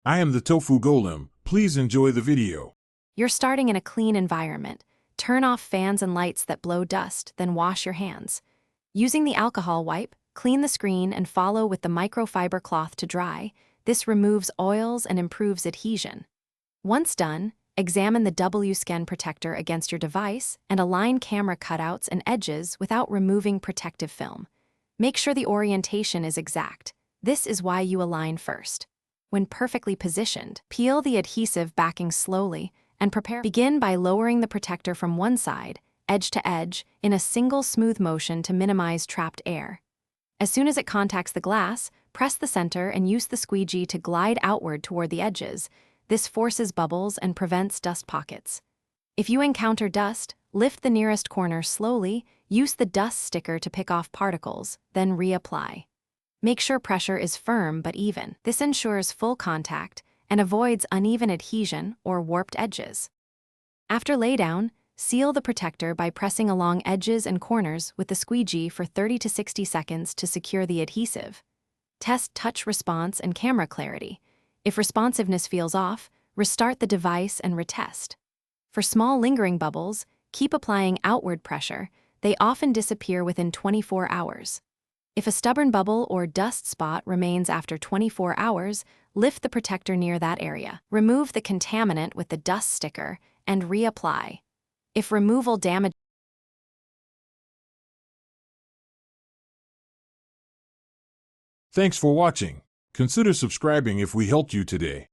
I am the tofu golem. Please enjoy the video. You're starting in a clean environment. Turn off fans and lights that blow dust, then wash your hands. Using the alcohol wipe, clean the screen and follow with the microfiber cloth to dry. This removes oils and improves adhesion. Once done, examine the Wsken protector against your device and align camera cutouts and edges without removing protective film. Make sure the orientation is exact. This is why you align first. When perfectly positioned, peel the adhesive backing slowly and prepare. Begin by lowering the protector from one side, edge to edge, in a single smooth motion to minimize trapped air. As soon as it contacts the glass, press the center and use the squeegee to glide outward toward the edges. This forces bubbles and prevents dust pockets. If you encounter dust, lift the nearest corner slowly, use the dust sticker to pick off particles, then reapply. Make sure pressure is firm but even. This ensures full contact and avoids uneven adhesion or warped edges. After laydown, seal the protector by pressing along edges and corners with the squeegee for 30 to 60 seconds to secure the adhesive. Test touch response and camera clarity. If responsiveness feels off, restart the device and retest. For small lingering bubbles, keep applying outward pressure. They often disappear within 24 hours. If a stubborn bubble or dust spot remains after 24 hours, lift the protector near that area. Remove the contaminant with the dust sticker and reapply. If removal damages, Thanks for watching. Consider subscribing if we helped you today.